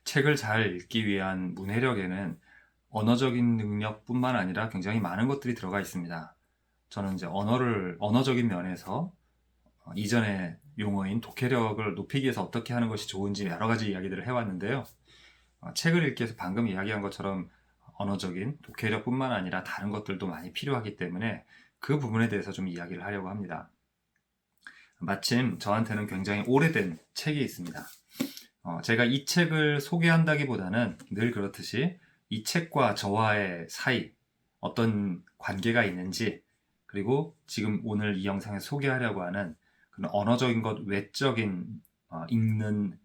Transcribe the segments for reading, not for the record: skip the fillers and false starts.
책을 잘 읽기 위한 문해력에는 언어적인 능력뿐만 아니라 굉장히 많은 것들이 들어가 있습니다. 저는 이제 언어적인 면에서 이전에 용어인 독해력을 높이기 위해서 어떻게 하는 것이 좋은지 여러 가지 이야기들을 해왔는데요. 책을 읽기 위해서 방금 이야기한 것처럼 언어적인 독해력뿐만 아니라 다른 것들도 많이 필요하기 때문에 그 부분에 대해서 좀 이야기를 하려고 합니다. 마침 저한테는 굉장히 오래된 책이 있습니다. 제가 이 책을 소개한다기보다는 늘 그렇듯이 이 책과 저와의 사이, 어떤 관계가 있는지, 그리고 지금 오늘 이 영상에 소개하려고 하는 그런 언어적인 것 외적인 읽는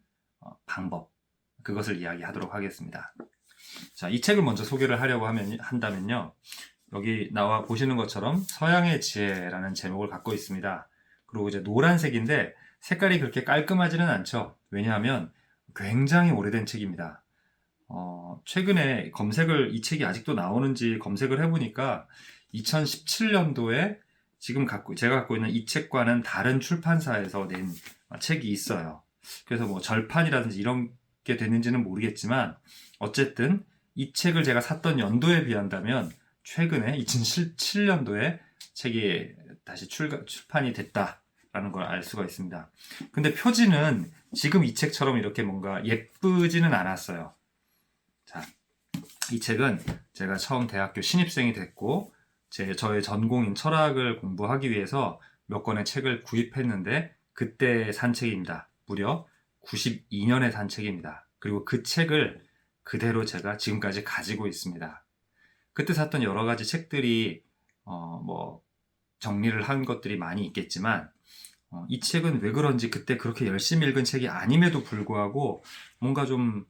방법, 그것을 이야기하도록 하겠습니다. 자, 이 책을 먼저 소개를 하려고 한다면요. 여기 나와 보시는 것처럼 서양의 지혜라는 제목을 갖고 있습니다. 그리고 이제 노란색인데 색깔이 그렇게 깔끔하지는 않죠. 왜냐하면 굉장히 오래된 책입니다. 최근에 이 책이 아직도 나오는지 검색을 해보니까 2017년도에 제가 갖고 있는 이 책과는 다른 출판사에서 낸 책이 있어요. 그래서 뭐 절판이라든지 이런 게 됐는지는 모르겠지만 어쨌든 이 책을 제가 샀던 연도에 비한다면 최근에 2017년도에 책이 다시 출판이 됐다라는 걸 알 수가 있습니다. 근데 표지는 지금 이 책처럼 이렇게 뭔가 예쁘지는 않았어요. 자, 이 책은 제가 처음 대학교 신입생이 됐고 저의 전공인 철학을 공부하기 위해서 몇 권의 책을 구입했는데 그때 산 책입니다. 무려 92년에 산 책입니다. 그리고 그 책을 그대로 제가 지금까지 가지고 있습니다. 그때 샀던 여러 가지 책들이 뭐 정리를 한 것들이 많이 있겠지만 이 책은 왜 그런지 그때 그렇게 열심히 읽은 책이 아님에도 불구하고 뭔가 좀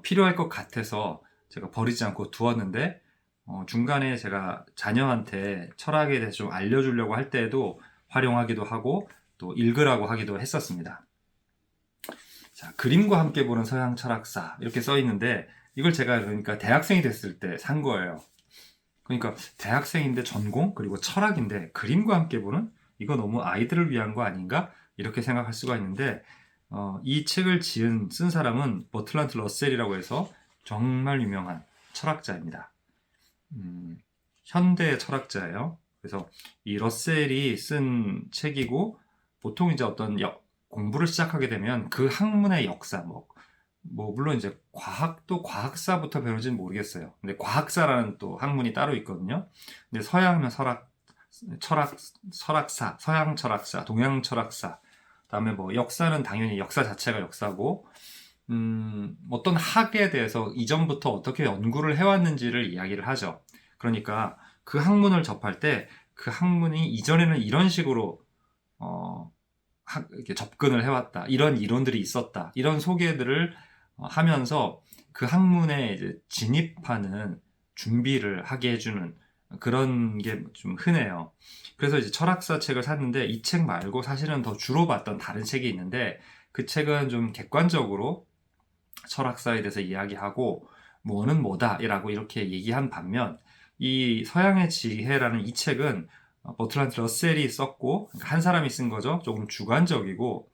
필요할 것 같아서 제가 버리지 않고 두었는데 중간에 제가 자녀한테 철학에 대해서 좀 알려주려고 할 때에도 활용하기도 하고 또 읽으라고 하기도 했었습니다. 자, 그림과 함께 보는 서양 철학사 이렇게 써 있는데 이걸 제가 그러니까 대학생이 됐을 때 산 거예요. 그러니까 대학생인데 전공 그리고 철학인데 그림과 함께 보는 이거 너무 아이들을 위한 거 아닌가? 이렇게 생각할 수가 있는데 이 책을 쓴 사람은 버트란트 러셀이라고 해서 정말 유명한 철학자입니다. 현대 철학자예요. 그래서 이 러셀이 쓴 책이고 보통 이제 어떤 공부를 시작하게 되면 그 학문의 역사, 물론 이제 과학도 과학사부터 배우는지는 모르겠어요. 근데 과학사라는 또 학문이 따로 있거든요. 근데 서양은 철학사, 서양 철학사, 동양 철학사, 그다음에 뭐 역사는 당연히 역사 자체가 역사고, 어떤 학에 대해서 이전부터 어떻게 연구를 해왔는지를 이야기를 하죠. 그러니까 그 학문을 접할 때 그 학문이 이전에는 이런 식으로 이렇게 접근을 해왔다. 이런 이론들이 있었다. 이런 소개들을 하면서 그 학문에 이제 진입하는 준비를 하게 해주는 그런 게 좀 흔해요. 그래서 이제 철학사 책을 샀는데 이 책 말고 사실은 더 주로 봤던 다른 책이 있는데 그 책은 좀 객관적으로 철학사에 대해서 이야기하고 뭐는 뭐다라고 이렇게 얘기한 반면 이 서양의 지혜라는 이 책은 버트란트 러셀이 썼고 그러니까 한 사람이 쓴 거죠. 조금 주관적이고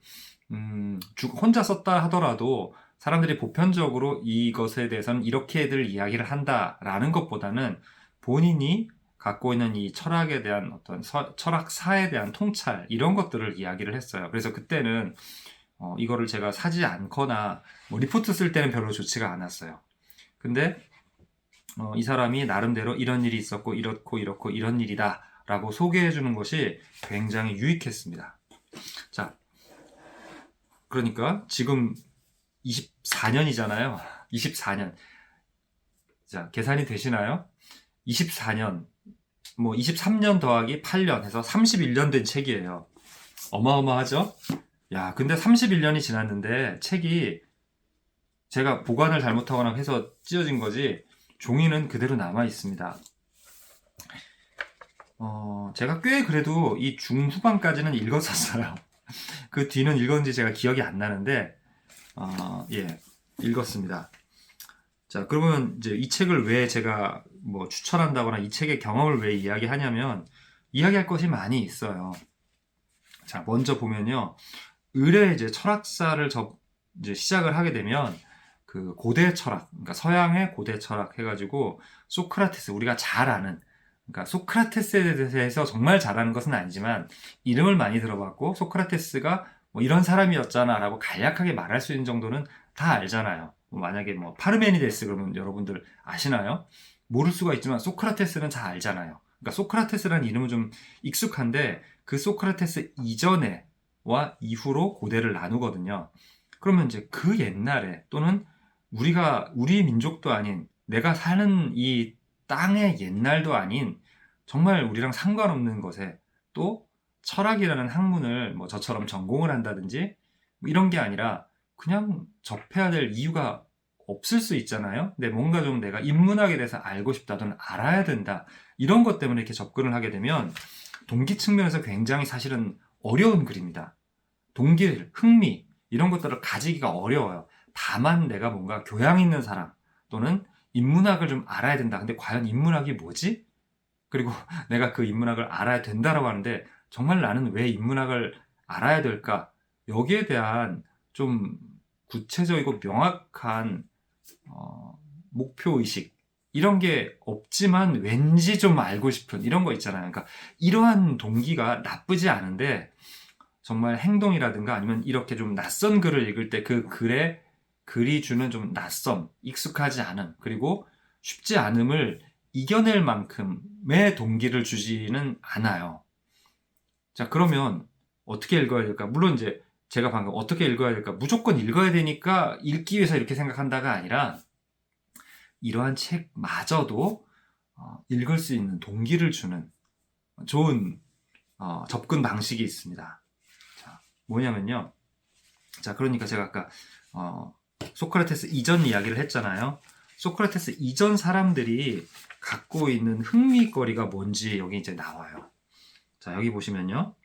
혼자 썼다 하더라도 사람들이 보편적으로 이것에 대해서는 이렇게들 이야기를 한다라는 것보다는 본인이 갖고 있는 이 철학에 대한 어떤 철학사에 대한 통찰 이런 것들을 이야기를 했어요. 그래서 그때는 이거를 제가 사지 않거나 리포트 쓸 때는 별로 좋지가 않았어요. 근데 이 사람이 나름대로 이런 일이 있었고 이렇고 이런 일이다 라고 소개해 주는 것이 굉장히 유익했습니다. 자, 그러니까 지금 24년이잖아요. 24년. 자, 계산이 되시나요? 24년, 23년 더하기 8년 해서 31년 된 책이에요. 어마어마하죠? 야, 근데 31년이 지났는데 책이 제가 보관을 잘못하거나 해서 찢어진 거지 종이는 그대로 남아 있습니다. 제가 꽤 그래도 이 중후반까지는 읽었었어요. 그 뒤는 읽었는지 제가 기억이 안 나는데, 읽었습니다. 자, 그러면 이제 이 책을 왜 제가 추천한다거나 이 책의 경험을 왜 이야기하냐면, 이야기할 것이 많이 있어요. 자, 먼저 보면요. 이제 철학사를 이제 시작을 하게 되면, 그 고대 철학, 그러니까 서양의 고대 철학 해가지고 소크라테스, 우리가 잘 아는, 그러니까 소크라테스에 대해서 정말 잘 아는 것은 아니지만 이름을 많이 들어봤고 소크라테스가 뭐 이런 사람이었잖아라고 간략하게 말할 수 있는 정도는 다 알잖아요. 만약에 뭐 파르메니데스 그러면 여러분들 아시나요? 모를 수가 있지만 소크라테스는 다 알잖아요. 그러니까 소크라테스라는 이름은 좀 익숙한데 그 소크라테스 이전에와 이후로 고대를 나누거든요. 그러면 이제 그 옛날에 또는 우리 민족도 아닌 내가 사는 이 땅의 옛날도 아닌 정말 우리랑 상관없는 것에 또 철학이라는 학문을 뭐 저처럼 전공을 한다든지 뭐 이런 게 아니라 그냥 접해야 될 이유가 없을 수 있잖아요. 근데 뭔가 좀 내가 인문학에 대해서 알고 싶다 또는 알아야 된다 이런 것 때문에 이렇게 접근을 하게 되면 동기 측면에서 굉장히 사실은 어려운 글입니다. 동기, 흥미 이런 것들을 가지기가 어려워요. 다만 내가 뭔가 교양 있는 사람 또는 인문학을 좀 알아야 된다. 근데 과연 인문학이 뭐지? 그리고 내가 그 인문학을 알아야 된다라고 하는데 정말 나는 왜 인문학을 알아야 될까? 여기에 대한 좀 구체적이고 명확한 목표의식 이런 게 없지만 왠지 좀 알고 싶은 이런 거 있잖아요. 그러니까 이러한 동기가 나쁘지 않은데 정말 행동이라든가 아니면 이렇게 좀 낯선 글을 읽을 때 그 글이 주는 좀 낯섦, 익숙하지 않음, 그리고 쉽지 않음을 이겨낼 만큼의 동기를 주지는 않아요. 자, 그러면 어떻게 읽어야 될까? 물론 이제 제가 방금 어떻게 읽어야 될까? 무조건 읽어야 되니까 읽기 위해서 이렇게 생각한다가 아니라 이러한 책마저도 읽을 수 있는 동기를 주는 좋은 접근 방식이 있습니다. 자, 뭐냐면요. 자, 그러니까 제가 아까 소크라테스 이전 이야기를 했잖아요. 소크라테스 이전 사람들이 갖고 있는 흥미거리가 뭔지 여기 이제 나와요. 자, 여기 보시면요.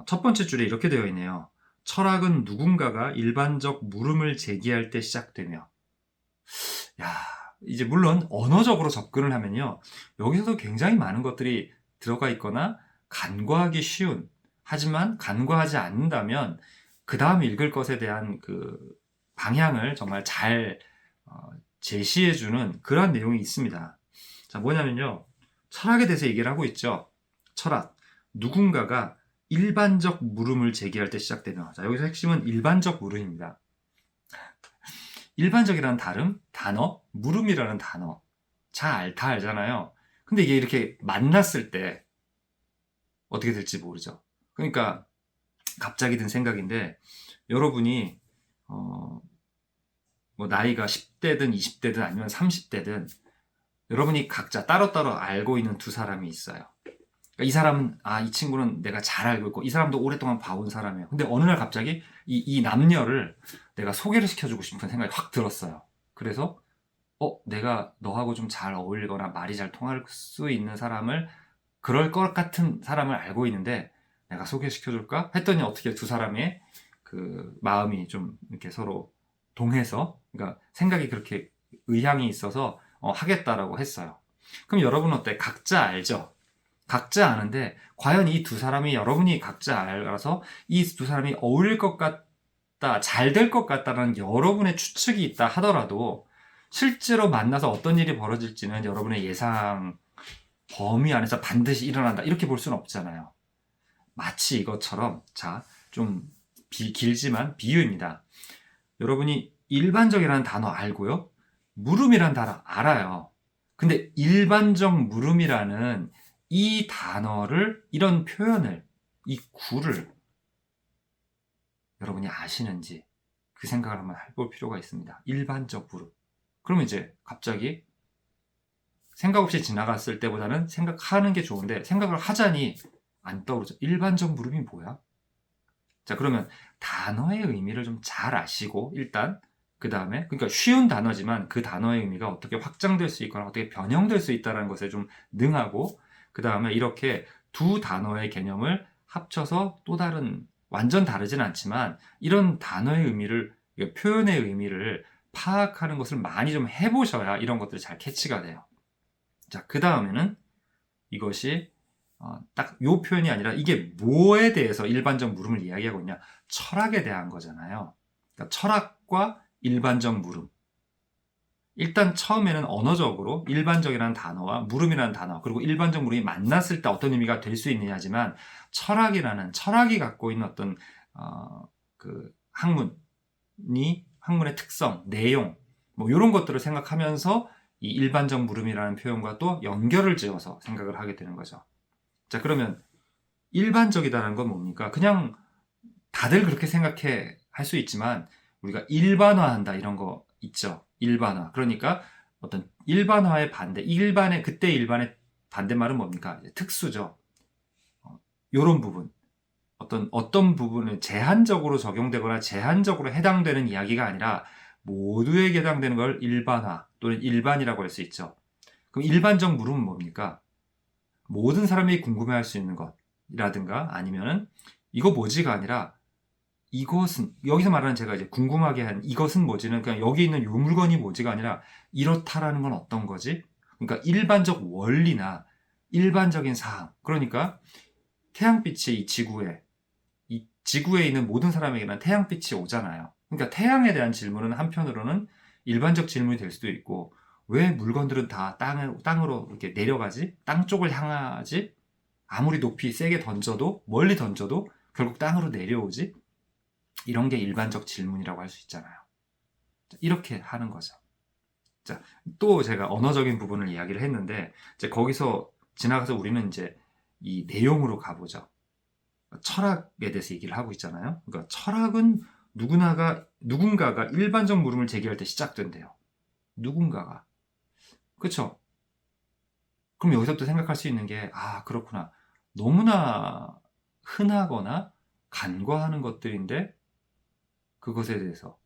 첫 번째 줄에 이렇게 되어 있네요. 철학은 누군가가 일반적 물음을 제기할 때 시작되며. 야, 이제 물론 언어적으로 접근을 하면요. 여기서도 굉장히 많은 것들이 들어가 있거나 간과하기 쉬운, 하지만 간과하지 않는다면 그 다음 읽을 것에 대한 그 방향을 정말 잘 제시해주는 그런 내용이 있습니다. 자, 뭐냐면요. 철학에 대해서 얘기를 하고 있죠. 철학. 누군가가 일반적 물음을 제기할 때 시작되며. 자, 여기서 핵심은 일반적 물음입니다. 일반적이라는 단어, 물음이라는 단어. 다 알잖아요. 근데 이게 이렇게 만났을 때 어떻게 될지 모르죠. 그러니까 갑자기 든 생각인데 여러분이 뭐 나이가 10대든 20대든 아니면 30대든 여러분이 각자 따로따로 알고 있는 두 사람이 있어요. 그러니까 이 사람은 이 친구는 내가 잘 알고 있고 이 사람도 오랫동안 봐온 사람이에요. 근데 어느 날 갑자기 이 남녀를 내가 소개를 시켜주고 싶은 생각이 확 들었어요. 그래서 내가 너하고 좀 잘 어울리거나 말이 잘 통할 수 있는 사람을 그럴 것 같은 사람을 알고 있는데 내가 소개시켜줄까? 했더니 어떻게 두 사람의 그 마음이 좀 이렇게 서로 동해서 그러니까 생각이 그렇게 의향이 있어서 하겠다라고 했어요. 그럼 여러분은 어때? 각자 알죠? 각자 아는데 과연 이 두 사람이 여러분이 각자 알아서 이 두 사람이 어울릴 것 같다, 잘 될 것 같다는 여러분의 추측이 있다 하더라도 실제로 만나서 어떤 일이 벌어질지는 여러분의 예상 범위 안에서 반드시 일어난다 이렇게 볼 수는 없잖아요. 마치 이것처럼 좀 길지만 비유입니다. 여러분이 일반적이라는 단어 알고요. 물음이라는 단어 알아요. 근데 일반적 물음이라는 이 단어를 이런 표현을 이 구를 여러분이 아시는지 그 생각을 한번 해볼 필요가 있습니다. 일반적 물음. 그러면 이제 갑자기 생각 없이 지나갔을 때보다는 생각하는 게 좋은데 생각을 하자니 안 떠오르죠. 일반적 물음이 뭐야? 자, 그러면 단어의 의미를 좀 잘 아시고 일단 그 다음에 그러니까 쉬운 단어지만 그 단어의 의미가 어떻게 확장될 수 있거나 어떻게 변형될 수 있다는 것에 좀 능하고 그 다음에 이렇게 두 단어의 개념을 합쳐서 또 다른 완전 다르진 않지만 이런 단어의 의미를 표현의 의미를 파악하는 것을 많이 좀 해보셔야 이런 것들이 잘 캐치가 돼요. 자, 그 다음에는 이것이 딱 요 표현이 아니라 이게 뭐에 대해서 일반적 물음을 이야기하고 있냐? 철학에 대한 거잖아요. 그러니까 철학과 일반적 물음. 일단 처음에는 언어적으로 일반적이라는 단어와 물음이라는 단어, 그리고 일반적 물음이 만났을 때 어떤 의미가 될 수 있느냐지만, 철학이 갖고 있는 어떤 그 학문의 특성, 내용, 뭐 이런 것들을 생각하면서 이 일반적 물음이라는 표현과 또 연결을 지어서 생각을 하게 되는 거죠. 자, 그러면 일반적이다는 건 뭡니까? 그냥 다들 그렇게 생각해 할 수 있지만, 우리가 일반화한다 이런 거 있죠. 일반화. 그러니까 어떤 일반화의 반대, 그때 일반의 반대말은 뭡니까? 특수죠. 요런 부분. 어떤 부분은 제한적으로 적용되거나 제한적으로 해당되는 이야기가 아니라 모두에게 해당되는 걸 일반화 또는 일반이라고 할 수 있죠. 그럼 일반적 물음은 뭡니까? 모든 사람이 궁금해할 수 있는 것이라든가, 아니면은 이거 뭐지가 아니라 이것은, 여기서 말하는 제가 이제 궁금하게 한 이것은 뭐지는 그냥 여기 있는 요 물건이 뭐지가 아니라 이렇다라는 건 어떤 거지? 그러니까 일반적 원리나 일반적인 사항. 그러니까 태양빛이 이 지구에 있는 모든 사람에게는 태양빛이 오잖아요. 그러니까 태양에 대한 질문은 한편으로는 일반적 질문이 될 수도 있고, 왜 물건들은 다 땅으로 이렇게 내려가지? 땅 쪽을 향하지? 아무리 높이 세게 던져도, 멀리 던져도 결국 땅으로 내려오지? 이런 게 일반적 질문이라고 할 수 있잖아요. 이렇게 하는 거죠. 자, 또 제가 언어적인 부분을 이야기를 했는데, 이제 거기서 지나가서 우리는 이제 이 내용으로 가보죠. 철학에 대해서 얘기를 하고 있잖아요. 그러니까 철학은 누군가가 일반적 물음을 제기할 때 시작된대요. 누군가가. 그쵸? 그럼 여기서부터 생각할 수 있는 게, 그렇구나. 너무나 흔하거나 간과하는 것들인데, 그것에 대해서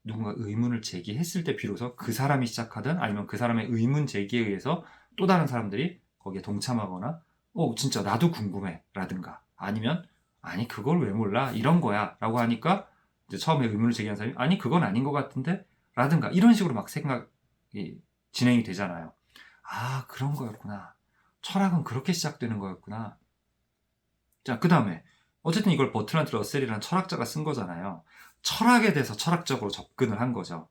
누군가 의문을 제기했을 때 비로소 그 사람이 시작하든, 아니면 그 사람의 의문 제기에 의해서 또 다른 사람들이 거기에 동참하거나, 진짜 나도 궁금해 라든가, 아니면 아니 그걸 왜 몰라 이런 거야 라고 하니까 이제 처음에 의문을 제기한 사람이 아니 그건 아닌 것 같은데 라든가, 이런 식으로 막 생각이 진행이 되잖아요. 그런 거였구나. 철학은 그렇게 시작되는 거였구나. 자, 그 다음에 어쨌든 이걸 버트란드 러셀이라는 철학자가 쓴 거잖아요. 철학에 대해서 철학적으로 접근을 한 거죠.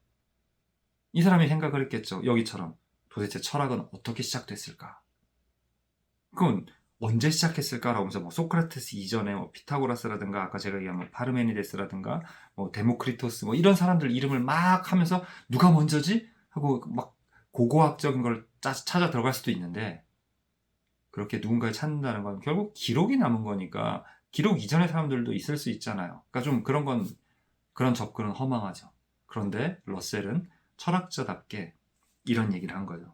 이 사람이 생각을 했겠죠. 여기처럼 도대체 철학은 어떻게 시작됐을까? 그건 언제 시작했을까라고 하면서 뭐 소크라테스 이전에 뭐 피타고라스라든가, 아까 제가 얘기한 뭐 파르메니데스라든가 뭐 데모크리토스 뭐 이런 사람들 이름을 막 하면서 누가 먼저지? 하고 막 고고학적인 걸 찾아 들어갈 수도 있는데, 그렇게 누군가를 찾는다는 건 결국 기록이 남은 거니까 기록 이전의 사람들도 있을 수 있잖아요. 그러니까 좀 그런 접근은 허망하죠. 그런데 러셀은 철학자답게 이런 얘기를 한 거죠.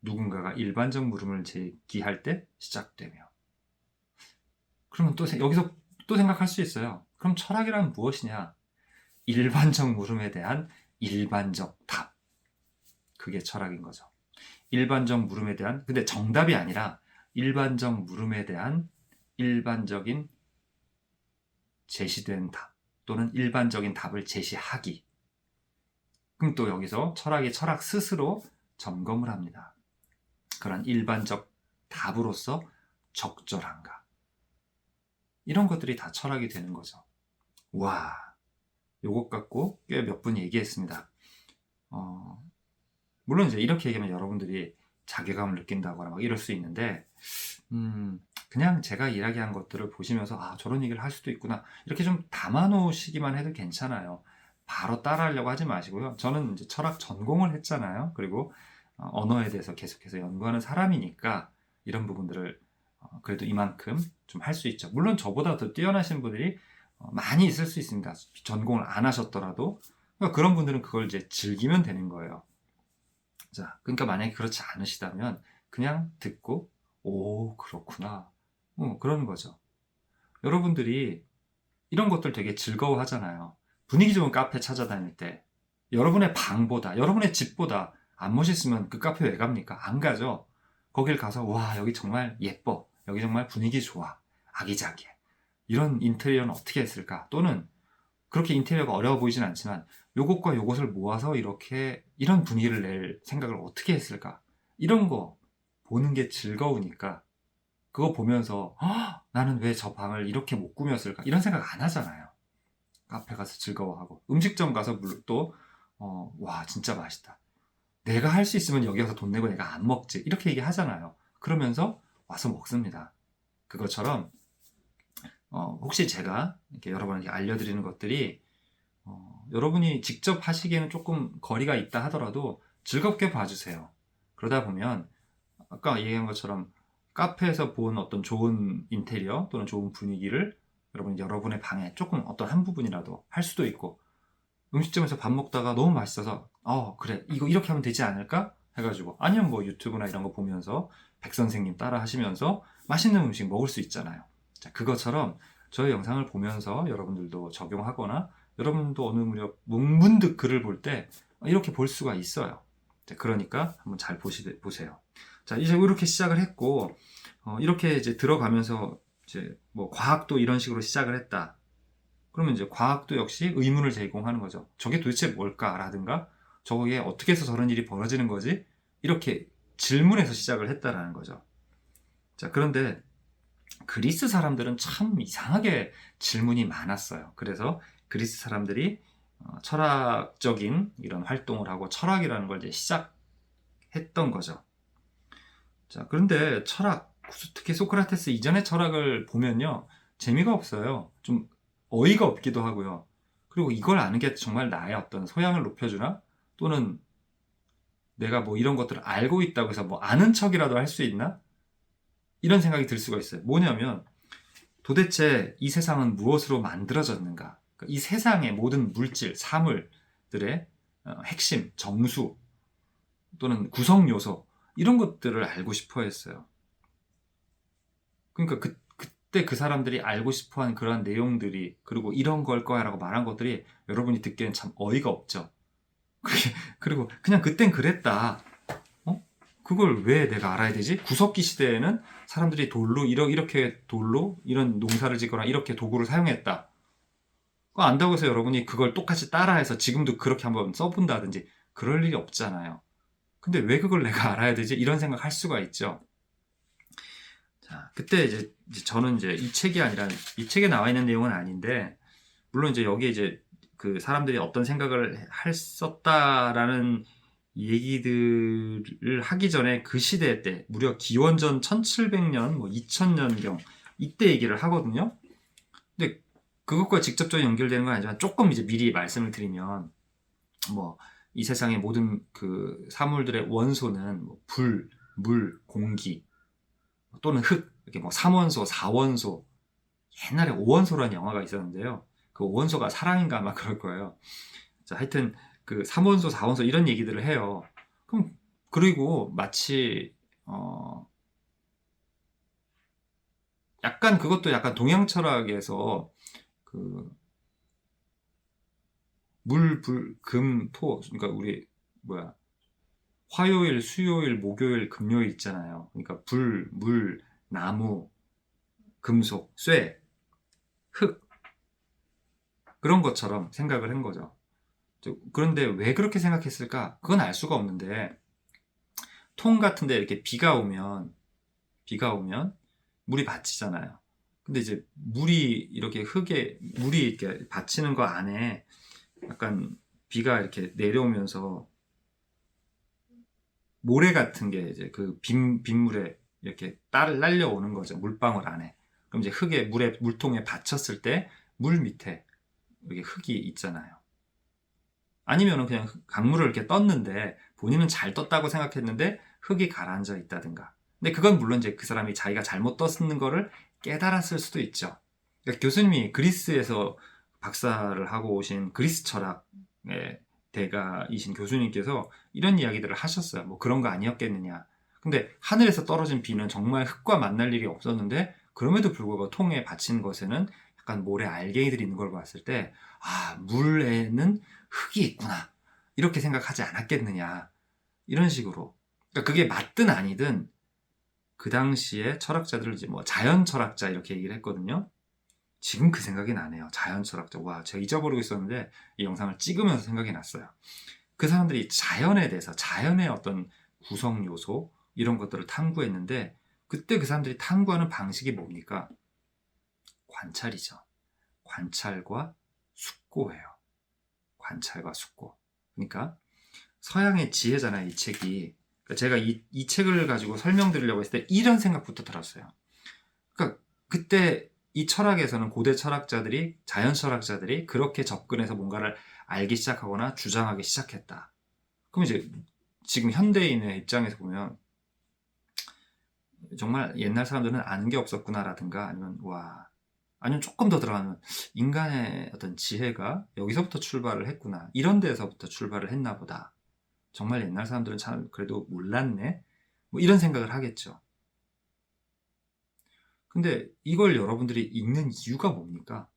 누군가가 일반적 물음을 제기할 때 시작되며. 그러면 또 여기서 또 생각할 수 있어요. 그럼 철학이란 무엇이냐? 일반적 물음에 대한 일반적 답. 그게 철학인 거죠. 일반적 물음에 대한, 근데 정답이 아니라 일반적 물음에 대한 일반적인 제시된 답, 또는 일반적인 답을 제시하기. 그럼 또 여기서 철학 스스로 점검을 합니다. 그런 일반적 답으로서 적절한가? 이런 것들이 다 철학이 되는 거죠. 와, 요것 갖고 꽤 몇 분 얘기했습니다. 물론 이제 이렇게 얘기하면 여러분들이 자괴감을 느낀다거나 막 이럴 수 있는데, 그냥 제가 이야기한 것들을 보시면서 저런 얘기를 할 수도 있구나, 이렇게 좀 담아 놓으시기만 해도 괜찮아요. 바로 따라하려고 하지 마시고요. 저는 이제 철학 전공을 했잖아요. 그리고 언어에 대해서 계속해서 연구하는 사람이니까 이런 부분들을 그래도 이만큼 좀 할 수 있죠. 물론 저보다 더 뛰어나신 분들이 많이 있을 수 있습니다. 전공을 안 하셨더라도. 그러니까 그런 분들은 그걸 이제 즐기면 되는 거예요. 자, 그러니까 만약에 그렇지 않으시다면 그냥 듣고 오, 그렇구나, 그런 거죠. 여러분들이 이런 것들 되게 즐거워하잖아요. 분위기 좋은 카페 찾아다닐 때 여러분의 방보다, 여러분의 집보다 안 멋있으면 그 카페 왜 갑니까? 안 가죠. 거길 가서 와, 여기 정말 예뻐, 여기 정말 분위기 좋아, 아기자기해, 이런 인테리어는 어떻게 했을까? 또는 그렇게 인테리어가 어려워 보이진 않지만 요것과 요것을 모아서 이런 분위기를 낼 생각을 어떻게 했을까? 이런 거 보는 게 즐거우니까, 그거 보면서 나는 왜 저 방을 이렇게 못 꾸몄을까? 이런 생각 안 하잖아요. 카페 가서 즐거워하고, 음식점 가서 또 와, 진짜 맛있다. 내가 할 수 있으면 여기 와서 돈 내고 내가 안 먹지. 이렇게 얘기하잖아요. 그러면서 와서 먹습니다. 그것처럼, 혹시 제가 이렇게 여러분에게 알려드리는 것들이, 여러분이 직접 하시기에는 조금 거리가 있다 하더라도 즐겁게 봐주세요. 그러다 보면, 아까 얘기한 것처럼 카페에서 본 어떤 좋은 인테리어 또는 좋은 분위기를 여러분이 여러분의 방에 조금 어떤 한 부분이라도 할 수도 있고, 음식점에서 밥 먹다가 너무 맛있어서 그래 이거 이렇게 하면 되지 않을까 해가지고, 아니면 뭐 유튜브나 이런 거 보면서 백 선생님 따라 하시면서 맛있는 음식 먹을 수 있잖아요. 자, 그것처럼 저의 영상을 보면서 여러분들도 적용하거나 여러분도 어느 무렵 문득 글을 볼 때 이렇게 볼 수가 있어요. 자, 그러니까 한번 잘 보세요. 자, 이제 이렇게 시작을 했고, 이렇게 이제 들어가면서 이제 뭐 과학도 이런 식으로 시작을 했다. 그러면 이제 과학도 역시 의문을 제공하는 거죠. 저게 도대체 뭘까라든가, 저게 어떻게 해서 저런 일이 벌어지는 거지? 이렇게 질문에서 시작을 했다라는 거죠. 자, 그런데 그리스 사람들은 참 이상하게 질문이 많았어요. 그래서 그리스 사람들이 철학적인 이런 활동을 하고 철학이라는 걸 이제 시작했던 거죠. 자, 그런데 철학, 특히 소크라테스 이전의 철학을 보면요, 재미가 없어요. 좀 어이가 없기도 하고요. 그리고 이걸 아는 게 정말 나의 어떤 소양을 높여주나? 또는 내가 뭐 이런 것들을 알고 있다고 해서 뭐 아는 척이라도 할 수 있나? 이런 생각이 들 수가 있어요. 뭐냐면, 도대체 이 세상은 무엇으로 만들어졌는가? 그러니까 이 세상의 모든 물질, 사물들의 핵심, 정수 또는 구성 요소, 이런 것들을 알고 싶어 했어요. 그러니까 그때 그 사람들이 알고 싶어 한 그러한 내용들이, 그리고 이런 걸 거야 라고 말한 것들이 여러분이 듣기엔 참 어이가 없죠. 그리고 그냥 그땐 그랬다. 그걸 왜 내가 알아야 되지? 구석기 시대에는 사람들이 돌로 이렇게 돌로 이런 농사를 짓거나 이렇게 도구를 사용했다. 그거 안다고 해서 여러분이 그걸 똑같이 따라해서 지금도 그렇게 한번 써본다든지 그럴 일이 없잖아요. 근데 왜 그걸 내가 알아야 되지? 이런 생각 할 수가 있죠. 자, 그때 이제 저는 이제 이 책이 아니라, 이 책에 나와 있는 내용은 아닌데, 물론 이제 여기에 이제 그 사람들이 어떤 생각을 했었다라는 얘기들을 하기 전에 그 시대 때, 무려 기원전 1700년, 뭐 2000년경, 이때 얘기를 하거든요. 근데 그것과 직접적으로 연결되는 건 아니지만 조금 이제 미리 말씀을 드리면, 뭐 이 세상의 모든 그 사물들의 원소는 뭐 불, 물, 공기 또는 흙, 이렇게 뭐 3원소, 4원소, 옛날에 5원소라는 영화가 있었는데요. 그 5원소가 사랑인가 아마 그럴 거예요. 자, 하여튼 그 3원소, 4원소 이런 얘기들을 해요. 그럼 그리고 마치 약간 그것도 약간 동양 철학에서 그 물, 불, 금, 토, 그러니까 우리 뭐야, 화요일, 수요일, 목요일, 금요일 있잖아요. 그러니까 불, 물, 나무, 금속, 쇠, 흙, 그런 것처럼 생각을 한 거죠. 그런데 왜 그렇게 생각했을까? 그건 알 수가 없는데, 통 같은데 이렇게 비가 오면 물이 받치잖아요. 근데 이제 물이 이렇게 물이 이렇게 받치는 거 안에 약간 비가 이렇게 내려오면서 모래 같은 게 이제 그 빗물에 이렇게 날려오는 거죠. 물방울 안에. 그럼 이제 물통에 받쳤을 때 물 밑에 이렇게 흙이 있잖아요. 아니면은 그냥 강물을 이렇게 떴는데 본인은 잘 떴다고 생각했는데 흙이 가라앉아 있다든가. 근데 그건 물론 이제 그 사람이 자기가 잘못 떴는 거를 깨달았을 수도 있죠. 그러니까 교수님이 그리스에서 박사를 하고 오신 그리스 철학의 대가이신 교수님께서 이런 이야기들을 하셨어요. 뭐 그런 거 아니었겠느냐. 근데 하늘에서 떨어진 비는 정말 흙과 만날 일이 없었는데, 그럼에도 불구하고 통에 받친 것에는 약간 모래 알갱이들이 있는 걸 봤을 때, 물에는 흙이 있구나, 이렇게 생각하지 않았겠느냐, 이런 식으로. 그러니까 그게 맞든 아니든 그 당시에 철학자들을 이제 뭐 자연 철학자 이렇게 얘기를 했거든요. 지금 그 생각이 나네요. 자연 철학자. 와, 제가 잊어버리고 있었는데 이 영상을 찍으면서 생각이 났어요. 그 사람들이 자연에 대해서, 자연의 어떤 구성 요소 이런 것들을 탐구했는데, 그때 그 사람들이 탐구하는 방식이 뭡니까? 관찰이죠. 관찰과 숙고예요. 관찰과 숙고. 그러니까 서양의 지혜잖아요, 이 책이. 그러니까 제가 이 책을 가지고 설명드리려고 했을 때 이런 생각부터 들었어요. 그러니까 그때 이 철학에서는 고대 철학자들이, 자연 철학자들이 그렇게 접근해서 뭔가를 알기 시작하거나 주장하기 시작했다. 그럼 이제 지금 현대인의 입장에서 보면 정말 옛날 사람들은 아는 게 없었구나라든가, 아니면 조금 더 들어가면 인간의 어떤 지혜가 여기서부터 출발을 했구나, 이런 데서부터 출발을 했나 보다, 정말 옛날 사람들은 참 그래도 몰랐네, 뭐 이런 생각을 하겠죠. 근데 이걸 여러분들이 읽는 이유가 뭡니까?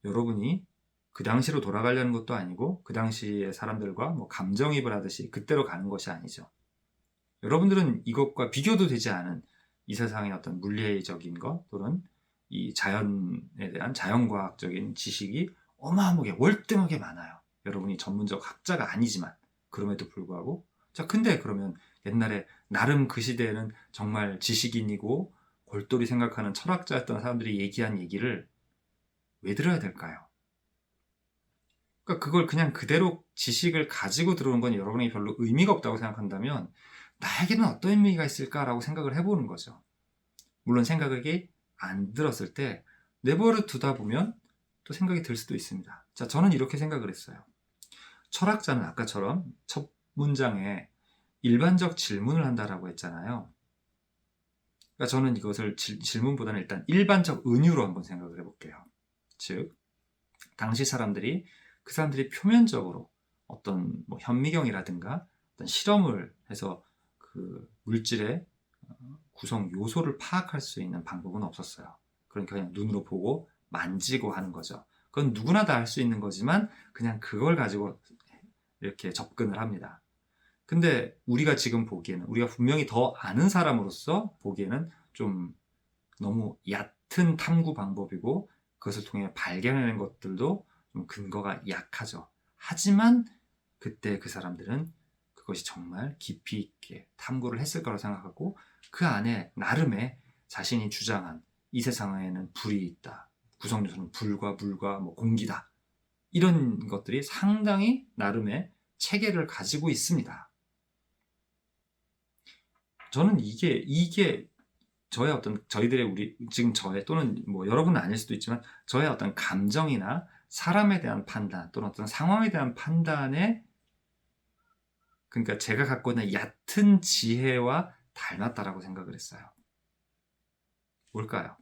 여러분이 그 당시로 돌아가려는 것도 아니고 그 당시의 사람들과 뭐 감정이입을 하듯이 그때로 가는 것이 아니죠. 여러분들은 이것과 비교도 되지 않은 이 세상의 어떤 물리적인 것, 또는 이 자연에 대한 자연과학적인 지식이 어마어마하게 월등하게 많아요. 여러분이 전문적 학자가 아니지만. 그럼에도 불구하고, 자, 근데 그러면 옛날에 나름 그 시대에는 정말 지식인이고 골똘히 생각하는 철학자였던 사람들이 얘기한 얘기를 왜 들어야 될까요? 그러니까 그걸 그냥 그대로 지식을 가지고 들어오는 건 여러분이 별로 의미가 없다고 생각한다면, 나에게는 어떤 의미가 있을까라고 생각을 해보는 거죠. 물론 생각이 안 들었을 때 내버려 두다 보면 또 생각이 들 수도 있습니다. 자, 저는 이렇게 생각을 했어요. 철학자는 아까처럼 첫 문장에 일반적 질문을 한다라고 했잖아요. 그러니까 저는 이것을 질문보다는 일단 일반적 은유로 한번 생각을 해볼게요. 즉, 당시 사람들이, 그 사람들이 표면적으로 어떤 뭐 현미경이라든가 어떤 실험을 해서 그 물질의 구성 요소를 파악할 수 있는 방법은 없었어요. 그러니까 그냥 눈으로 보고 만지고 하는 거죠. 그건 누구나 다 할 수 있는 거지만 그냥 그걸 가지고 이렇게 접근을 합니다. 근데 우리가 지금 보기에는, 우리가 분명히 더 아는 사람으로서 보기에는 좀 너무 얕은 탐구 방법이고, 그것을 통해 발견해낸 것들도 좀 근거가 약하죠. 하지만 그때 그 사람들은 그것이 정말 깊이 있게 탐구를 했을 거라고 생각하고, 그 안에 나름의 자신이 주장한 이 세상에는 불이 있다, 구성요소는 불과 물과 뭐 공기다, 이런 것들이 상당히 나름의 체계를 가지고 있습니다. 저는 이게 저의 어떤, 저희들의, 우리 지금 저의, 또는 뭐 여러분은 아닐 수도 있지만 저의 어떤 감정이나 사람에 대한 판단, 또는 어떤 상황에 대한 판단에, 그러니까 제가 갖고 있는 얕은 지혜와 닮았다라고 생각을 했어요. 뭘까요?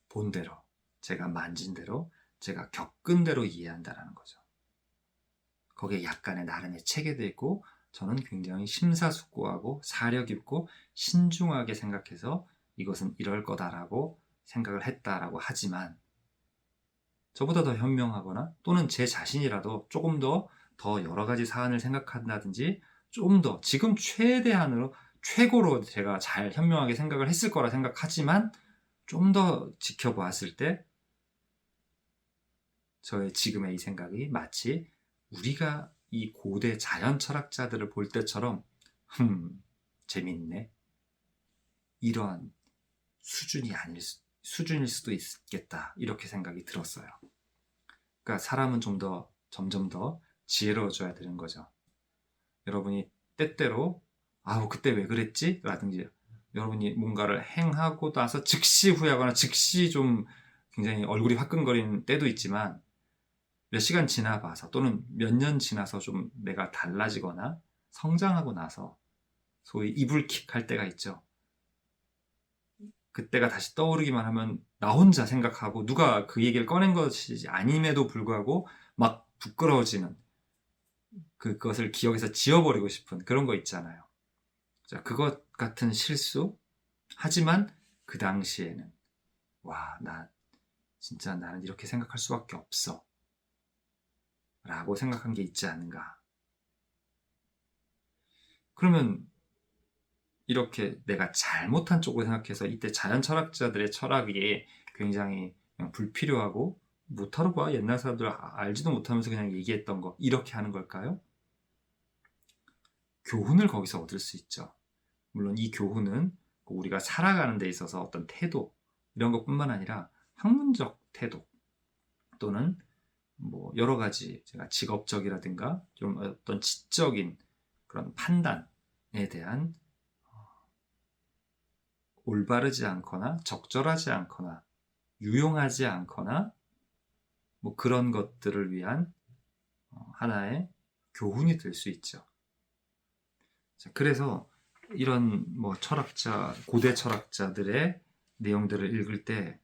본대로, 제가 만진 대로, 제가 겪은 대로 이해한다라는 거죠. 거기에 약간의 나름의 체계도 있고, 저는 굉장히 심사숙고하고 사려 깊고 신중하게 생각해서 이것은 이럴 거다라고 생각을 했다라고 하지만, 저보다 더 현명하거나 또는 제 자신이라도 조금 더 여러 가지 사안을 생각한다든지, 좀 더 지금 최대한으로 최고로 제가 잘 현명하게 생각을 했을 거라 생각하지만, 좀 더 지켜보았을 때 저의 지금의 이 생각이 마치 우리가 이 고대 자연 철학자들을 볼 때처럼 재밌네, 이러한 수준일 수도 있겠다, 이렇게 생각이 들었어요. 그러니까 사람은 점점 더 지혜로워져야 되는 거죠. 여러분이 때때로 그때 왜 그랬지? 라든지, 여러분이 뭔가를 행하고 나서 즉시 후회하거나 즉시 좀 굉장히 얼굴이 화끈거리는 때도 있지만, 몇 시간 지나봐서 또는 몇 년 지나서 좀 내가 달라지거나 성장하고 나서 소위 이불킥 할 때가 있죠. 그때가 다시 떠오르기만 하면 나 혼자 생각하고, 누가 그 얘기를 꺼낸 것이 아님에도 불구하고 막 부끄러워지는, 그것을 기억에서 지워버리고 싶은 그런 거 있잖아요. 자, 그것 같은 실수, 하지만 그 당시에는 진짜 나는 이렇게 생각할 수밖에 없어 라고 생각한 게 있지 않은가. 그러면 이렇게 내가 잘못한 쪽을 생각해서 이때 자연 철학자들의 철학이 굉장히 그냥 불필요하고, 못하러 봐, 옛날 사람들 알지도 못하면서 그냥 얘기했던 거, 이렇게 하는 걸까요? 교훈을 거기서 얻을 수 있죠. 물론 이 교훈은 우리가 살아가는 데 있어서 어떤 태도, 이런 것뿐만 아니라 학문적 태도, 또는 뭐 여러 가지 제가 직업적이라든가 좀 어떤 지적인 그런 판단에 대한 올바르지 않거나 적절하지 않거나 유용하지 않거나 뭐 그런 것들을 위한 하나의 교훈이 될 수 있죠. 자, 그래서 이런 뭐 철학자, 고대 철학자들의 내용들을 읽을 때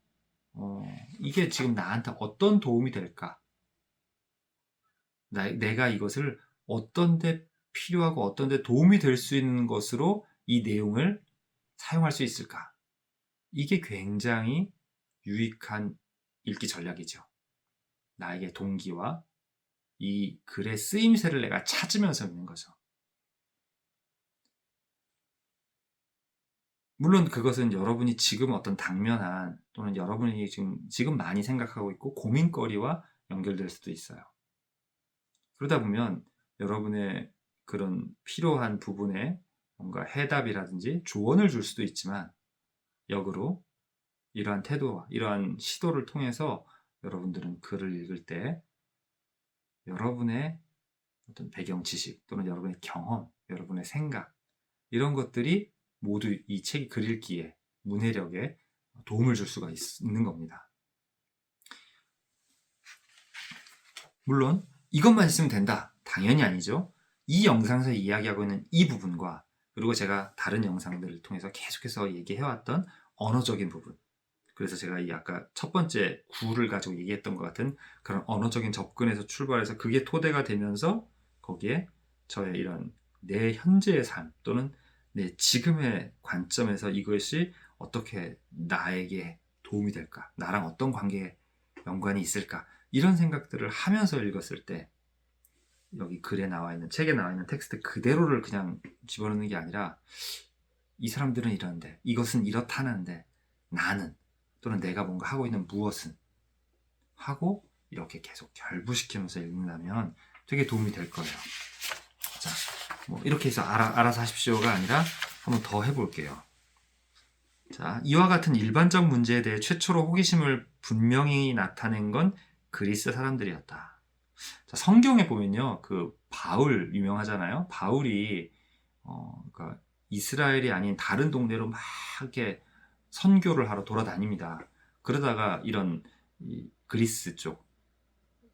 이게 지금 나한테 어떤 도움이 될까? 내가 이것을 어떤 데 필요하고 어떤 데 도움이 될 수 있는 것으로 이 내용을 사용할 수 있을까? 이게 굉장히 유익한 읽기 전략이죠. 나에게 동기와 이 글의 쓰임새를 내가 찾으면서 읽는 거죠. 물론 그것은 여러분이 지금 어떤 당면한 또는 여러분이 지금 많이 생각하고 있고 고민거리와 연결될 수도 있어요. 그러다 보면 여러분의 그런 필요한 부분에 뭔가 해답이라든지 조언을 줄 수도 있지만 역으로 이러한 태도와 이러한 시도를 통해서 여러분들은 글을 읽을 때 여러분의 어떤 배경 지식 또는 여러분의 경험, 여러분의 생각 이런 것들이 모두 이 책이 글 읽기에 문해력에 도움을 줄 수가 있는 겁니다. 물론 이것만 있으면 된다. 당연히 아니죠. 이 영상에서 이야기하고 있는 이 부분과 그리고 제가 다른 영상들을 통해서 계속해서 얘기해왔던 언어적인 부분, 그래서 제가 이 아까 첫 번째 구를 가지고 얘기했던 것 같은 그런 언어적인 접근에서 출발해서 그게 토대가 되면서 거기에 저의 이런 내 현재의 삶 또는 내 지금의 관점에서 이것이 어떻게 나에게 도움이 될까? 나랑 어떤 관계에 연관이 있을까? 이런 생각들을 하면서 읽었을 때 여기 글에 나와 있는 책에 나와 있는 텍스트 그대로를 그냥 집어넣는 게 아니라 이 사람들은 이러는데 이것은 이렇다는데 나는 또는 내가 뭔가 하고 있는 무엇은 하고 이렇게 계속 결부시키면서 읽는다면 되게 도움이 될 거예요. 자, 뭐 이렇게 해서 알아서 하십시오가 아니라 한번 더 해볼게요. 자, 이와 같은 일반적 문제에 대해 최초로 호기심을 분명히 나타낸 건 그리스 사람들이었다. 자, 성경에 보면요, 그 바울 유명하잖아요. 바울이 그러니까 이스라엘이 아닌 다른 동네로 막 이렇게 선교를 하러 돌아다닙니다. 그러다가 이런 그리스 쪽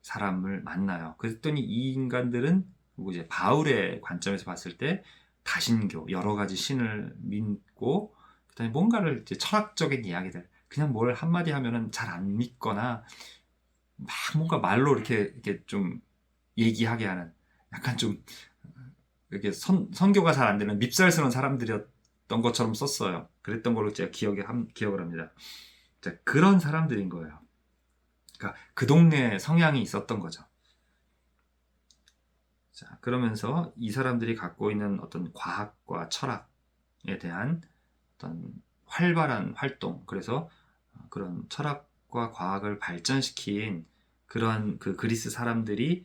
사람을 만나요. 그랬더니 이 인간들은 이제 바울의 관점에서 봤을 때 다신교, 여러 가지 신을 믿고 그다음에 뭔가를 이제 철학적인 이야기들, 그냥 뭘 한마디 하면은 잘 안 믿거나 막 뭔가 말로 이렇게 좀 얘기하게 하는 약간 좀 이렇게 선교가 잘 안 되는 밉살스러운 사람들이었던 것처럼 썼어요. 그랬던 걸로 제가 기억을 합니다. 자, 그런 사람들인 거예요. 그러니까 그 동네에 성향이 있었던 거죠. 자, 그러면서 이 사람들이 갖고 있는 어떤 과학과 철학에 대한 어떤 활발한 활동, 그래서 그런 철학과 과학을 발전시킨 그런 그 그리스 사람들이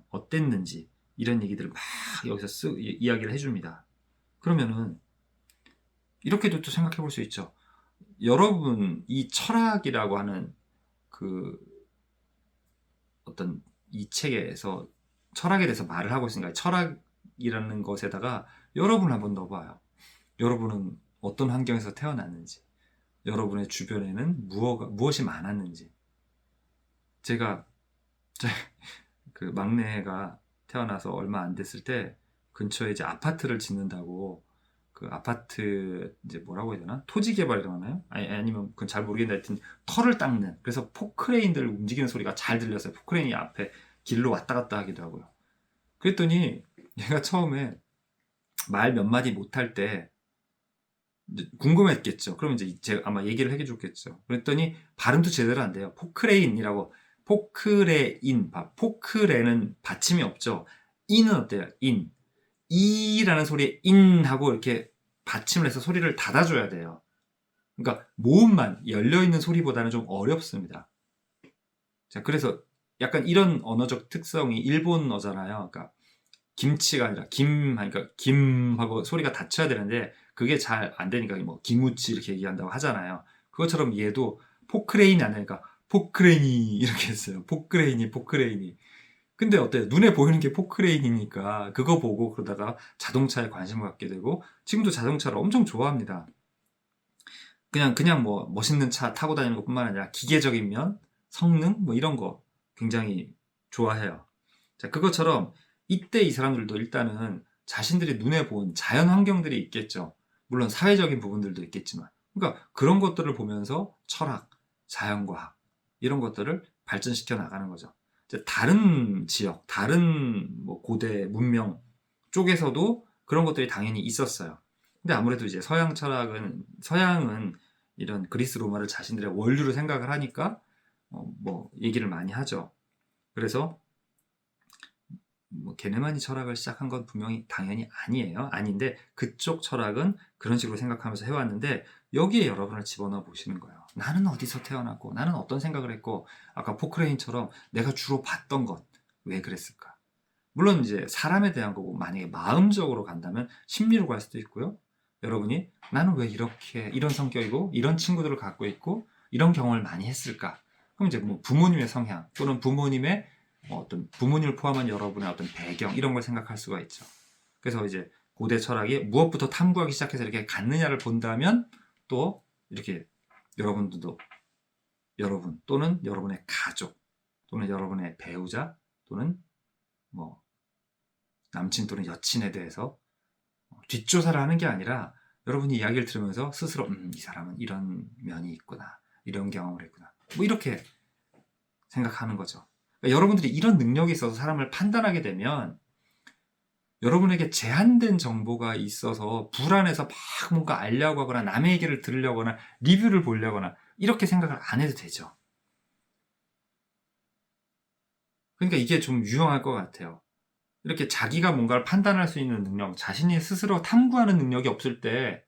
어땠는지 이런 얘기들을 막 여기서 이야기를 해줍니다. 그러면은 이렇게도 또 생각해 볼 수 있죠. 여러분 이 철학이라고 하는 그 어떤 이 책에서 철학에 대해서 말을 하고 있으니까 철학이라는 것에다가 여러분을 한번 넣어봐요. 여러분은 어떤 환경에서 태어났는지, 여러분의 주변에는 무엇이 많았는지. 제가 그 막내가 태어나서 얼마 안 됐을 때 근처에 이제 아파트를 짓는다고 그 아파트 이제 뭐라고 해야 되나? 토지 개발이라고 하나요? 아니면 그건 잘 모르겠는데 하여튼 털을 닦는, 그래서 포크레인들 움직이는 소리가 잘 들렸어요. 포크레인이 앞에 길로 왔다 갔다 하기도 하고요. 그랬더니 얘가 처음에 말 몇 마디 못할 때 궁금했겠죠. 그럼 이제 제가 아마 얘기를 해줬겠죠. 그랬더니 발음도 제대로 안 돼요. 포크레인이라고. 포크레는 받침이 없죠. 인은 어때요? 인. 이라는 소리에 인 하고 이렇게 받침을 해서 소리를 닫아줘야 돼요. 그러니까 모음만 열려있는 소리보다는 좀 어렵습니다. 자, 그래서 약간 이런 언어적 특성이 일본어잖아요. 그러니까 김치가 아니라 하니까 김하고 소리가 닫혀야 되는데 그게 잘 안 되니까 뭐 김우치 이렇게 얘기한다고 하잖아요. 그것처럼 얘도 포크레인이 안 되니까 포크레인이 이렇게 했어요. 포크레인이. 근데 어때요? 눈에 보이는 게 포크레인이니까 그거 보고 그러다가 자동차에 관심을 갖게 되고 지금도 자동차를 엄청 좋아합니다. 그냥 뭐 멋있는 차 타고 다니는 것뿐만 아니라 기계적인 면, 성능 뭐 이런 거 굉장히 좋아해요. 자, 그것처럼 이때 이 사람들도 일단은 자신들이 눈에 본 자연 환경들이 있겠죠. 물론 사회적인 부분들도 있겠지만. 그러니까 그런 것들을 보면서 철학, 자연과학 이런 것들을 발전시켜 나가는 거죠. 이제 다른 지역, 다른 뭐 고대 문명 쪽에서도 그런 것들이 당연히 있었어요. 근데 아무래도 이제 서양은 이런 그리스 로마를 자신들의 원류로 생각을 하니까 뭐 얘기를 많이 하죠. 그래서 뭐 걔네만이 철학을 시작한 건 분명히 당연히 아니에요. 아닌데 그쪽 철학은 그런 식으로 생각하면서 해왔는데 여기에 여러분을 집어넣어 보시는 거예요. 나는 어디서 태어났고 나는 어떤 생각을 했고 아까 포크레인처럼 내가 주로 봤던 것 왜 그랬을까? 물론 이제 사람에 대한 거고 만약에 마음적으로 간다면 심리로 갈 수도 있고요. 여러분이 나는 왜 이렇게 이런 성격이고 이런 친구들을 갖고 있고 이런 경험을 많이 했을까? 그럼 이제 뭐 부모님의 성향 또는 부모님의 어떤 부모님을 포함한 여러분의 어떤 배경 이런 걸 생각할 수가 있죠. 그래서 이제 고대 철학이 무엇부터 탐구하기 시작해서 이렇게 갔느냐를 본다면 또 이렇게 여러분들도 여러분 또는 여러분의 가족 또는 여러분의 배우자 또는 뭐 남친 또는 여친에 대해서 뒷조사를 하는 게 아니라 여러분이 이야기를 들으면서 스스로 이 사람은 이런 면이 있구나 이런 경험을 했구나 뭐 이렇게 생각하는 거죠. 그러니까 여러분들이 이런 능력이 있어서 사람을 판단하게 되면 여러분에게 제한된 정보가 있어서 불안해서 막 뭔가 알려고 하거나 남의 얘기를 들으려거나 리뷰를 보려거나 이렇게 생각을 안 해도 되죠. 그러니까 이게 좀 유용할 것 같아요. 이렇게 자기가 뭔가를 판단할 수 있는 능력, 자신이 스스로 탐구하는 능력이 없을 때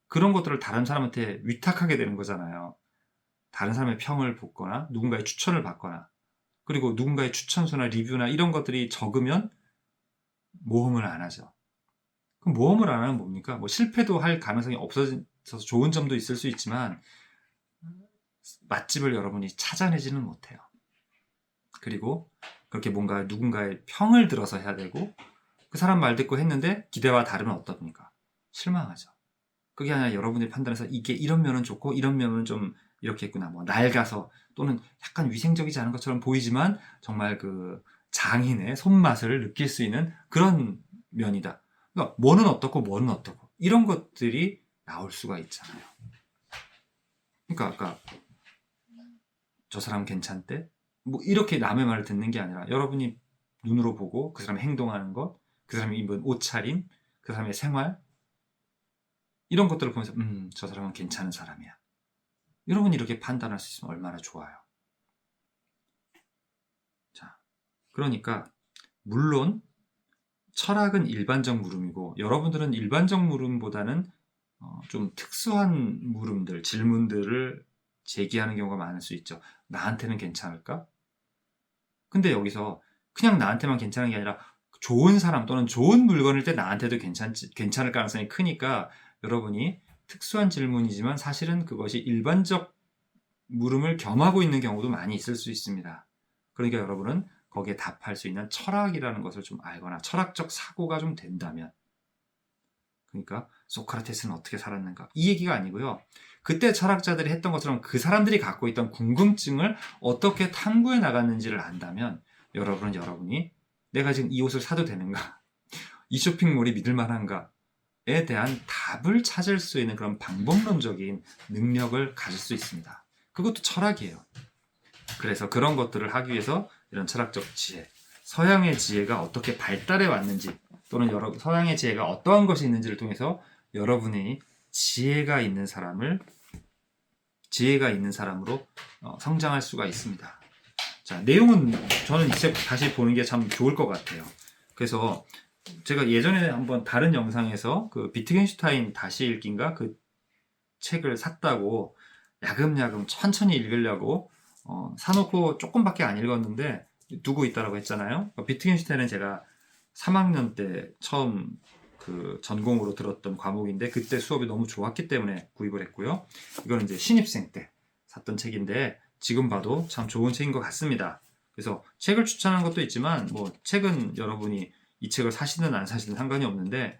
그런 것들을 다른 사람한테 위탁하게 되는 거잖아요. 다른 사람의 평을 듣거나 누군가의 추천을 받거나 그리고 누군가의 추천수나 리뷰나 이런 것들이 적으면 모험을 안 하죠. 그럼 모험을 안 하면 뭡니까? 뭐 실패도 할 가능성이 없어져서 좋은 점도 있을 수 있지만 맛집을 여러분이 찾아내지는 못해요. 그리고 그렇게 뭔가 누군가의 평을 들어서 해야 되고 그 사람 말 듣고 했는데 기대와 다르면 어떻습니까? 실망하죠. 그게 아니라 여러분이 판단해서 이게 이런 면은 좋고 이런 면은 좀 이렇게 했구나. 뭐 낡아서 또는 약간 위생적이지 않은 것처럼 보이지만 정말 그 장인의 손맛을 느낄 수 있는 그런 면이다. 그러니까 뭐는 어떻고 뭐는 어떻고 이런 것들이 나올 수가 있잖아요. 그러니까 아까 저 사람 괜찮대? 뭐 이렇게 남의 말을 듣는 게 아니라 여러분이 눈으로 보고 그 사람이 행동하는 것, 그 사람이 입은 옷차림, 그 사람의 생활 이런 것들을 보면서 저 사람은 괜찮은 사람이야. 여러분이 이렇게 판단할 수 있으면 얼마나 좋아요. 자, 그러니까 물론 철학은 일반적 물음이고 여러분들은 일반적 물음보다는 좀 특수한 물음들, 질문들을 제기하는 경우가 많을 수 있죠. 나한테는 괜찮을까? 근데 여기서 그냥 나한테만 괜찮은 게 아니라 좋은 사람 또는 좋은 물건일 때 나한테도 괜찮을 가능성이 크니까 여러분이 특수한 질문이지만 사실은 그것이 일반적 물음을 겸하고 있는 경우도 많이 있을 수 있습니다. 그러니까 여러분은 거기에 답할 수 있는 철학이라는 것을 좀 알거나 철학적 사고가 좀 된다면 그러니까 소크라테스는 어떻게 살았는가 이 얘기가 아니고요. 그때 철학자들이 했던 것처럼 그 사람들이 갖고 있던 궁금증을 어떻게 탐구해 나갔는지를 안다면 여러분은 여러분이 내가 지금 이 옷을 사도 되는가 이 쇼핑몰이 믿을 만한가에 대한 답을 찾을 수 있는 그런 방법론적인 능력을 가질 수 있습니다. 그것도 철학이에요. 그래서 그런 것들을 하기 위해서 이런 철학적 지혜, 서양의 지혜가 어떻게 발달해 왔는지 또는 서양의 지혜가 어떠한 것이 있는지를 통해서 여러분이 지혜가 있는 사람으로 성장할 수가 있습니다. 자, 내용은 저는 이제 다시 보는 게 참 좋을 것 같아요. 그래서 제가 예전에 한번 다른 영상에서 그 비트겐슈타인 다시 읽기인가 그 책을 샀다고 야금야금 천천히 읽으려고 사놓고 조금밖에 안 읽었는데 두고 있다라고 했잖아요. 비트겐슈타인은 제가 3학년 때 처음 그 전공으로 들었던 과목인데 그때 수업이 너무 좋았기 때문에 구입을 했고요. 이거는 이제 신입생 때 샀던 책인데 지금 봐도 참 좋은 책인 것 같습니다. 그래서 책을 추천한 것도 있지만 뭐 책은 여러분이 이 책을 사시든 안 사시든 상관이 없는데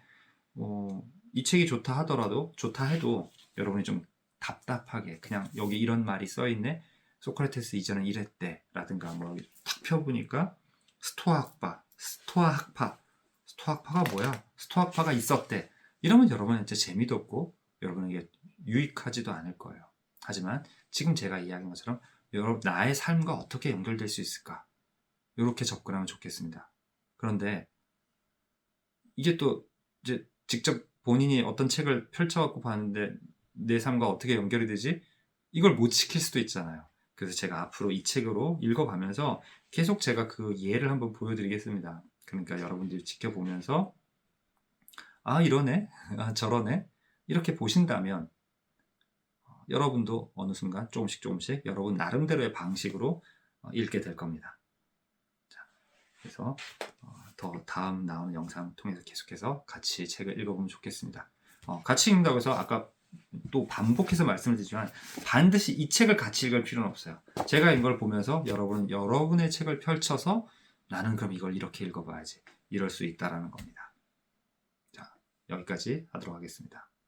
이 책이 좋다 하더라도 좋다 해도 여러분이 좀 답답하게 그냥 여기 이런 말이 써있네 소크라테스 이전에 이랬대 라든가 뭐 탁 펴보니까 스토아학파가 뭐야? 스토아파가 있었대. 이러면 여러분은 이제 재미도 없고 여러분에게 유익하지도 않을 거예요. 하지만 지금 제가 이야기한 것처럼 나의 삶과 어떻게 연결될 수 있을까? 이렇게 접근하면 좋겠습니다. 그런데 이게 또 이제 직접 본인이 어떤 책을 펼쳐갖고 봤는데 내 삶과 어떻게 연결이 되지? 이걸 못 지킬 수도 있잖아요. 그래서 제가 앞으로 이 책으로 읽어가면서 계속 제가 그 예를 한번 보여드리겠습니다. 그러니까 여러분들이 지켜보면서 아 이러네, 아 저러네 이렇게 보신다면 여러분도 어느 순간 조금씩 여러분 나름대로의 방식으로 읽게 될 겁니다. 자, 그래서 더 다음 나오는 영상 통해서 계속해서 같이 책을 읽어보면 좋겠습니다. 같이 읽는다고 해서 아까 또 반복해서 말씀을 드리지만 반드시 이 책을 같이 읽을 필요는 없어요. 제가 이걸 보면서 여러분은 여러분의 책을 펼쳐서 나는 그럼 이걸 이렇게 읽어봐야지 이럴 수 있다라는 겁니다. 자, 여기까지 하도록 하겠습니다.